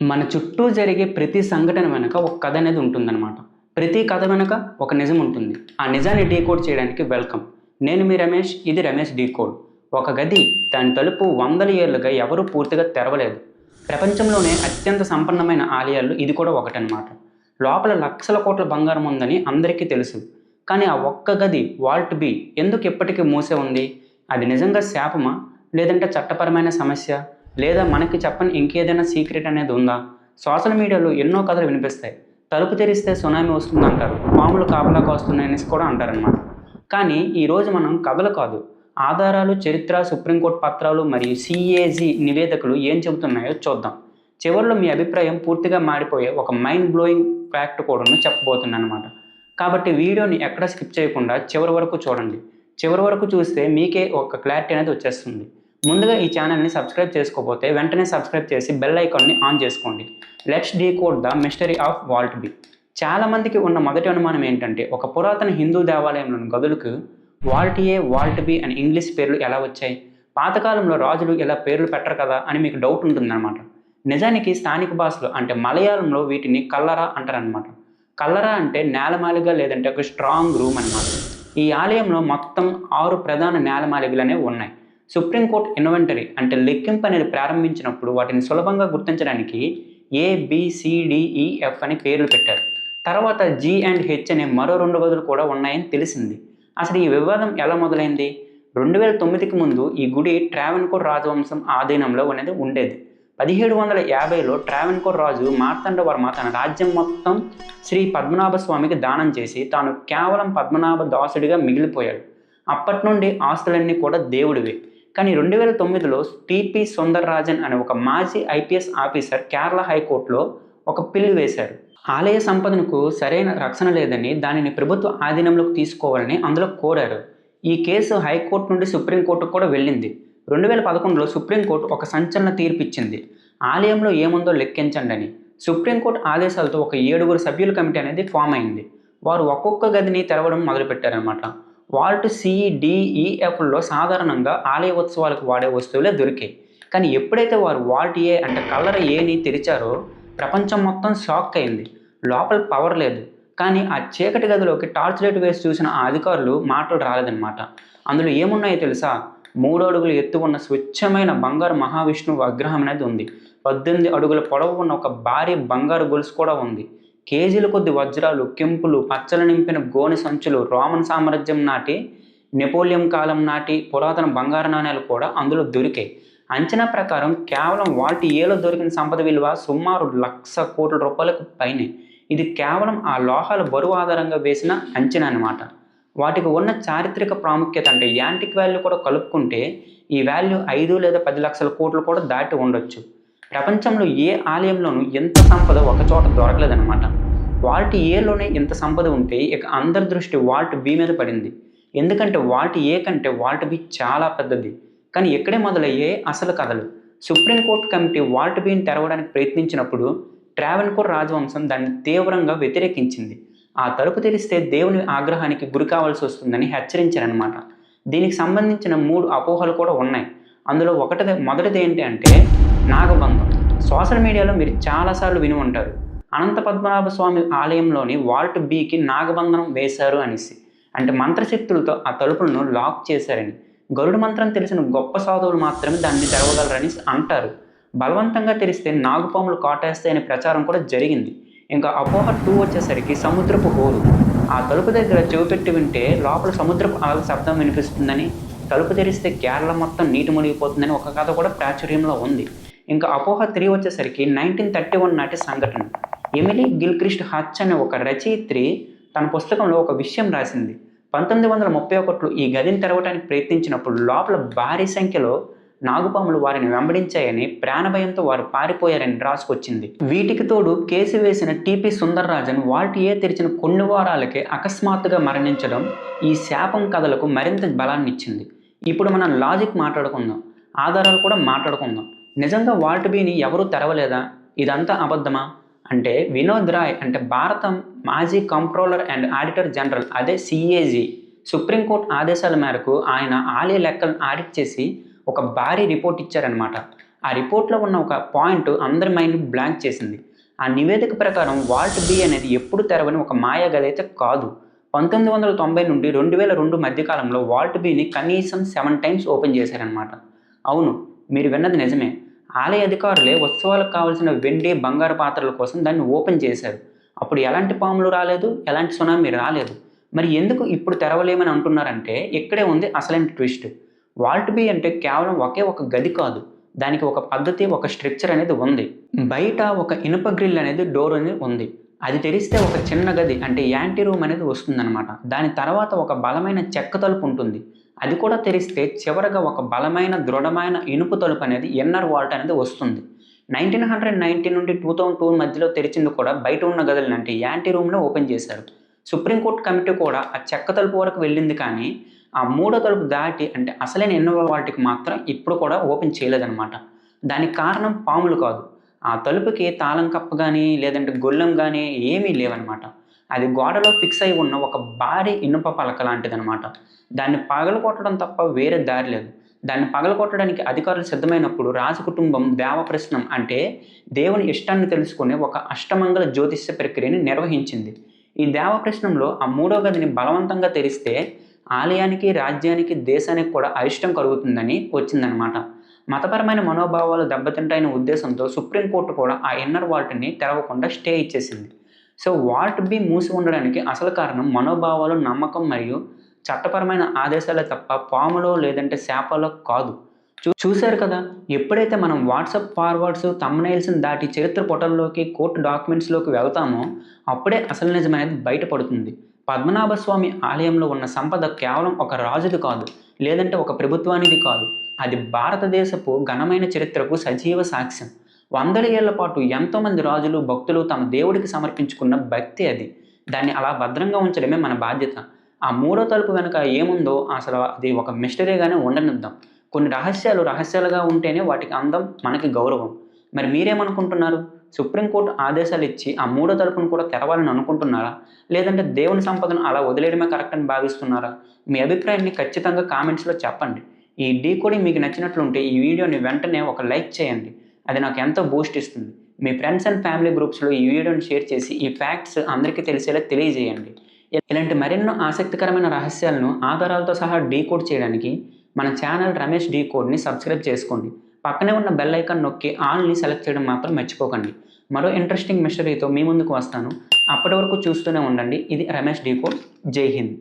మన చుట్టూ జరిగే ప్రతి సంఘటన వెనక ఒక కథ అనేది ఉంటుందన్నమాట. ప్రతి కథ వెనక ఒక నిజం ఉంటుంది. ఆ నిజాన్ని డీకోడ్ చేయడానికి వెల్కమ్. నేను మీ రమేష్, ఇది రమేష్ డీకోడ్. ఒక గది, దాని తలుపు వందల ఏళ్లుగా ఎవరూ పూర్తిగా తెరవలేదు. ప్రపంచంలోనే అత్యంత సంపన్నమైన ఆలయాల్లో ఇది కూడా ఒకటనమాట. లోపల లక్షల కోట్ల బంగారం ఉందని అందరికీ తెలుసు. కానీ ఆ ఒక్క గది, వాల్ట్ బి, ఎందుకు ఎప్పటికీ మూసే ఉంది? అది నిజంగా శాపమా, లేదంటే చట్టపరమైన సమస్య, లేదా మనకి చెప్పని ఇంకేదైనా సీక్రెట్ అనేది ఉందా? సోషల్ మీడియాలో ఎన్నో కథలు వినిపిస్తాయి. తలుపు తెరిస్తే సునామీ వస్తుందంటారు, పాములు కాపలాకు వస్తున్నాయనేసి కూడా అంటారనమాట. కానీ ఈరోజు మనం కథలు కాదు, ఆధారాలు, చరిత్ర, సుప్రీంకోర్టు పత్రాలు మరియు సిఏజీ నివేదికలు ఏం చెబుతున్నాయో చూద్దాం. చివరిలో మీ అభిప్రాయం పూర్తిగా మారిపోయే ఒక మైండ్ బ్లోయింగ్ ఫ్యాక్ట్ కూడా చెప్పబోతున్నాను అనమాట. కాబట్టి వీడియోని ఎక్కడ స్కిప్ చేయకుండా చివరి వరకు చూడండి. చివరి వరకు చూస్తే మీకే ఒక క్లారిటీ అనేది వచ్చేస్తుంది. ముందుగా ఈ ఛానల్ని సబ్స్క్రైబ్ చేసుకోకపోతే వెంటనే సబ్స్క్రైబ్ చేసి బెల్ ఐకాన్ని ఆన్ చేసుకోండి. Let's decode the mystery of vault B. చాలామందికి ఉన్న మొదటి అనుమానం ఏంటంటే, ఒక పురాతన హిందూ దేవాలయంలోని గదులకు వాల్ట్ ఏ, వాల్ట్ బి అని ఇంగ్లీష్ పేర్లు ఎలా వచ్చాయి? పాతకాలంలో రాజులు ఇలా పేర్లు పెట్టరు కదా అని మీకు డౌట్ ఉంటుందన్నమాట. నిజానికి స్థానిక భాషలో అంటే మలయాళంలో వీటిని కల్లరా అంటారనమాట. కల్లరా అంటే నేలమాలిగ లేదంటే ఒక స్ట్రాంగ్ రూమ్ అన్నమాట. ఈ ఆలయంలో మొత్తం 6 ప్రధాన నేలమాలిగలు అనేవి ఉన్నాయి. సుప్రీంకోర్టు ఇన్వెంటరీ అంటే లెక్కింపు అనేది ప్రారంభించినప్పుడు వాటిని సులభంగా గుర్తించడానికి ABCDEF అని పేర్లు పెట్టారు. తర్వాత G&H అనే మరో 2 గదులు కూడా ఉన్నాయని తెలిసింది. అసలు ఈ వివాదం ఎలా మొదలైంది? 2009కి ముందు ఈ గుడి ట్రావెన్కోర్ రాజవంశం ఆధీనంలో అనేది ఉండేది. 1750లో ట్రావెన్కోర్ రాజు మార్తాండవర్మ తన రాజ్యం మొత్తం శ్రీ పద్మనాభ స్వామికి దానం చేసి తాను కేవలం పద్మనాభ దాసుడిగా మిగిలిపోయాడు. అప్పటి నుండి ఆస్తులన్నీ కూడా దేవుడివే. కానీ 2009లో టిపి సుందర్రాజన్ అనే ఒక మాజీ IPS ఆఫీసర్ కేరళ హైకోర్టులో ఒక పిల్లు వేశారు. ఆలయ సంపదనకు సరైన రక్షణ లేదని, దానిని ప్రభుత్వ ఆధీనంలోకి తీసుకోవాలని అందులో కోరారు. ఈ కేసు హైకోర్టు నుండి సుప్రీంకోర్టుకు కూడా వెళ్ళింది. 2011లో సుప్రీంకోర్టు ఒక సంచలన తీర్పు ఇచ్చింది. ఆలయంలో ఏముందో లెక్కించండి అని. సుప్రీంకోర్టు ఆదేశాలతో ఒక 7 సభ్యుల కమిటీ అనేది ఫామ్ అయింది. వారు ఒక్కొక్క గదిని తెరవడం మొదలుపెట్టారనమాట. వాల్ట్ CDEFలో సాధారణంగా ఆలయ ఉత్సవాలకు వాడే వస్తువులే దొరికాయి. కానీ ఎప్పుడైతే వారు వాల్ట్ ఏ అంటే కల్లర ఏని తెరిచారో ప్రపంచం మొత్తం షాక్ అయింది. లోపల పవర్ లేదు. కానీ ఆ చీకటి గదిలోకి టార్చ్ లైట్ వేసి చూసిన ఆ అధికారులు మాటలు రాలేదన్నమాట. అందులో ఏమున్నాయో తెలుసా? 3 అడుగుల ఎత్తు ఉన్న స్వచ్ఛమైన బంగారు మహావిష్ణువు విగ్రహం అనేది ఉంది. 18 అడుగుల పొడవు ఉన్న ఒక భారీ బంగారు గొలుసు కూడా ఉంది. కేజీల కొద్ది వజ్రాలు, కెంపులు, పచ్చలు నింపిన గోనె సంచులు, రోమన్ సామ్రాజ్యం నాటి, నెపోలియన్ కాలం నాటి పురాతన బంగారు నాణ్యాలు కూడా అందులో దొరికాయి. అంచనా ప్రకారం కేవలం వాల్ట్ ఏలో దొరికిన సంపద విలువ సుమారు 1,00,000 కోట్ల రూపాయలకు పైనే. ఇది కేవలం ఆ లోహాల బరువు ఆధారంగా వేసిన అంచనా అన్నమాట. వాటికి ఉన్న చారిత్రక ప్రాముఖ్యత అంటే యాంటిక్ వాల్యూ కూడా కలుపుకుంటే ఈ వాల్యూ 5 లేదా 10 లక్షల కోట్లు కూడా దాటి ఉండొచ్చు. ప్రపంచంలో ఏ ఆలయంలోనూ ఎంత సంపద ఒక చోట దొరకలేదన్నమాట. వాల్ట్ ఏలోనే ఇంత సంపద ఉంటే ఇక అందరి దృష్టి వాల్ట్ బి మీద పడింది. ఎందుకంటే వాల్ట్ ఏ కంటే వాల్ట్ బి చాలా పెద్దది. కానీ ఇక్కడే మొదలయ్యే అసలు కథలు. సుప్రీంకోర్టు కమిటీ వాల్ట్ బిని తెరవడానికి ప్రయత్నించినప్పుడు ట్రావెన్కోర్ రాజవంశం దాన్ని తీవ్రంగా వ్యతిరేకించింది. ఆ తలుపు తెరిస్తే దేవుని ఆగ్రహానికి గురి కావాల్సి వస్తుందని హెచ్చరించారనమాట. దీనికి సంబంధించిన 3 అపోహలు కూడా ఉన్నాయి. అందులో మొదటిది ఏంటి అంటే నాగబంధం. సోషల్ మీడియాలో మీరు చాలాసార్లు విని ఉంటారు, అనంత పద్మనాభ స్వామి ఆలయంలోని వాల్ట్ బికి నాగబంధనం వేశారు అనేసి. అంటే మంత్రశక్తులతో ఆ తలుపులను లాక్ చేశారని. గరుడ మంత్రం తెలిసిన గొప్ప సాధువులు మాత్రమే దాన్ని తెరవగలరని అంటారు. బలవంతంగా తెరిస్తే నాగుపాములు కాటేస్తాయనే ప్రచారం కూడా జరిగింది. ఇంకా అపోహ 2 వచ్చేసరికి సముద్రపు హోరు. ఆ తలుపు దగ్గర చెవి పెట్టి వింటే లోపల సముద్రపు అలల శబ్దం వినిపిస్తుందని, తలుపు తెరిస్తే కేరళ మొత్తం నీటి మునిగిపోతుందని ఒక కథ కూడా ప్రాచుర్యంలో ఉంది. ఇంకా అపోహ 3 వచ్చేసరికి 1931 నాటి సంఘటన. ఎమిలీ గిల్క్రిస్ట్ హచ్ అనే ఒక రచయిత్రి తన పుస్తకంలో ఒక విషయం రాసింది. 1931లో ఈ గదిని తెరవడానికి ప్రయత్నించినప్పుడు లోపల భారీ సంఖ్యలో నాగుపాములు వారిని వెంబడించాయని, ప్రాణభయంతో వారు పారిపోయారని రాసుకొచ్చింది. వీటికి తోడు కేసు వేసిన టిపి సుందర్రాజన్ వాల్ట్ ఏ తెరిచిన కొన్ని వారాలకే అకస్మాత్తుగా మరణించడం ఈ శాపం కథలకు మరింత బలాన్ని ఇచ్చింది. ఇప్పుడు మనం లాజిక్ మాట్లాడుకుందాం, ఆధారాలు కూడా మాట్లాడుకుందాం. నిజంగా వాల్ట్ బిని ఎవరూ తెరవలేదా? ఇదంతా అబద్ధమా? అంటే వినోద్ రాయ్ అంటే భారతం మాజీ కంప్ట్రోలర్ అండ్ ఆడిటర్ జనరల్, అదే CAG, సుప్రీంకోర్టు ఆదేశాల మేరకు ఆయన ఆలయ లెక్కలను ఆడిట్ చేసి ఒక భారీ రిపోర్ట్ ఇచ్చారనమాట. ఆ రిపోర్ట్‌లో ఉన్న ఒక పాయింట్ అందరి మైండ్‌ని బ్లాంక్ చేసింది. ఆ నివేదిక ప్రకారం వాల్ట్ బి అనేది ఎప్పుడు తెరవని ఒక మాయా గది అయితే కాదు. 1990 నుండి 2002 మధ్య కాలంలో వాల్ట్ బిని కనీసం 7 టైమ్స్ ఓపెన్ చేశారనమాట. అవును, మీరు విన్నది నిజమే. ఆలయ అధికారులే ఉత్సవాలకు కావాల్సిన వెండి, బంగారు పాత్రల కోసం దాన్ని ఓపెన్ చేశారు. అప్పుడు ఎలాంటి పాములు రాలేదు, ఎలాంటి సునామీ రాలేదు. మరి ఎందుకు ఇప్పుడు తెరవలేమని అంటున్నారంటే ఇక్కడే ఉంది అసలైన ట్విస్ట్. వాల్ట్ బి అంటే కేవలం ఒకే ఒక గది కాదు. దానికి ఒక పద్ధతి, ఒక స్ట్రక్చర్ అనేది ఉంది. బయట ఒక ఇనుప గ్రిల్ అనేది డోర్ అనేది ఉంది. అది తెరిస్తే ఒక చిన్న గది అంటే యాంటీ రూమ్ అనేది వస్తుందన్నమాట. దాని తర్వాత ఒక బలమైన చెక్క తలుపు ఉంటుంది. అది కూడా తెరిస్తే చివరగా ఒక బలమైన, దృఢమైన ఇనుప తలుపు అనేది ఇన్నర్ వాల్ట్ అనేది వస్తుంది. 1990 నుండి 2002 మధ్యలో తెరిచింది కూడా బయట ఉన్న గదులను అంటే యాంటీ రూమ్‌నే ఓపెన్ చేశారు. సుప్రీంకోర్టు కమిటీ కూడా ఆ చెక్క తలుపు వరకు వెళ్ళింది కానీ, ఆ మూడో తలుపు దాటి అంటే అసలైన ఇన్నర్ వాల్ట్‌కి మాత్రం ఇప్పుడు కూడా ఓపెన్ చేయలేదన్నమాట. దానికి కారణం పాములు కాదు. ఆ తలుపుకి తాళం కప్ప గానీ, లేదంటే గొళ్ళెం గానీ ఏమీ లేవన్నమాట. అది గోడలో ఫిక్స్ అయి ఉన్న ఒక భారీ ఇనుప పలక లాంటిదన్నమాట. దాన్ని పగలగొట్టడం తప్ప వేరే దారి లేదు. దాన్ని పగలగొట్టడానికి అధికారులు సిద్ధమైనప్పుడు రాజకుటుంబం దేవప్రశ్నం అంటే దేవుని ఇష్టాన్ని తెలుసుకునే ఒక అష్టమంగళ జ్యోతిష్య ప్రక్రియని నిర్వహించింది. ఈ దేవప్రశ్నంలో ఆ మూడో గదిని బలవంతంగా తెరిస్తే ఆలయానికి, రాజ్యానికి, దేశానికి కూడా అరిష్టం కలుగుతుందని వచ్చిందనమాట. మతపరమైన మనోభావాలు దెబ్బతింటాయనే ఉద్దేశంతో సుప్రీంకోర్టు కూడా ఆ ఇన్నర్ వాల్ట్‌ని తెరవకుండా స్టే ఇచ్చేసింది. సో, వాల్ట్ బి మూసి ఉండడానికి అసలు కారణం మనోభావాలు, నమ్మకం మరియు చట్టపరమైన ఆదేశాలే తప్ప పాములో లేదంటే శాపాలో కాదు. చూసారు కదా! ఎప్పుడైతే మనం వాట్సాప్ ఫార్వర్డ్స్, థంబ్‌నెయిల్స్‌ని దాటి చరిత్ర పుటల్లోకి, కోర్టు డాక్యుమెంట్స్‌లోకి వెళ్తామో అప్పుడే అసలు నిజమనేది బయటపడుతుంది. పద్మనాభ స్వామి ఆలయంలో ఉన్న సంపద కేవలం ఒక రాజుది కాదు, లేదంటే ఒక ప్రభుత్వానిది కాదు. అది భారతదేశపు ఘనమైన చరిత్రకు సజీవ సాక్ష్యం. వందల ఏళ్ల పాటు ఎంతోమంది రాజులు, భక్తులు తమ దేవుడికి సమర్పించుకున్న భక్తి అది. దాన్ని అలా భద్రంగా ఉంచడమే మన బాధ్యత. ఆ మూడో తలుపు వెనక ఏముందో అసలు అది ఒక మిస్టరీగానే ఉండనిద్దాం. కొన్ని రహస్యాలు రహస్యాలుగా ఉంటేనే వాటికి అందం, మనకి గౌరవం. మరి మీరేమనుకుంటున్నారు? సుప్రీంకోర్టు ఆదేశాలిచ్చి ఆ మూడో తలుపును కూడా తెరవాలని అనుకుంటున్నారా? లేదంటే దేవుని సంపదను అలా వదిలేయడమే కరెక్ట్ అని భావిస్తున్నారా? మీ అభిప్రాయాన్ని ఖచ్చితంగా కామెంట్స్‌లో చెప్పండి. ఈ డీకోడింగ్ మీకు నచ్చినట్లుంటే ఈ వీడియోని వెంటనే ఒక లైక్ చేయండి. అది నాకు ఎంతో బూస్ట్ ఇస్తుంది. మీ ఫ్రెండ్స్ అండ్ ఫ్యామిలీ గ్రూప్స్‌లో ఈ వీడియోని షేర్ చేసి ఈ ఫ్యాక్ట్స్ అందరికీ తెలిసేలా తెలియజేయండి. ఇలాంటి మరెన్నో ఆసక్తికరమైన రహస్యాలను ఆధారాలతో సహా డీకోడ్ చేయడానికి మన ఛానల్ రమేష్ డీకోడ్‌ని సబ్స్క్రైబ్ చేసుకోండి. పక్కనే ఉన్న బెల్ ఐకాన్ నొక్కి ఆల్‌ని సెలెక్ట్ చేయడం మాత్రం మర్చిపోకండి. మరో ఇంట్రెస్టింగ్ మిస్టరీతో మీ ముందుకు వస్తాను. అప్పటి వరకు చూస్తూనే ఉండండి. ఇది రమేష్ డీకోడ్. జై హింద్.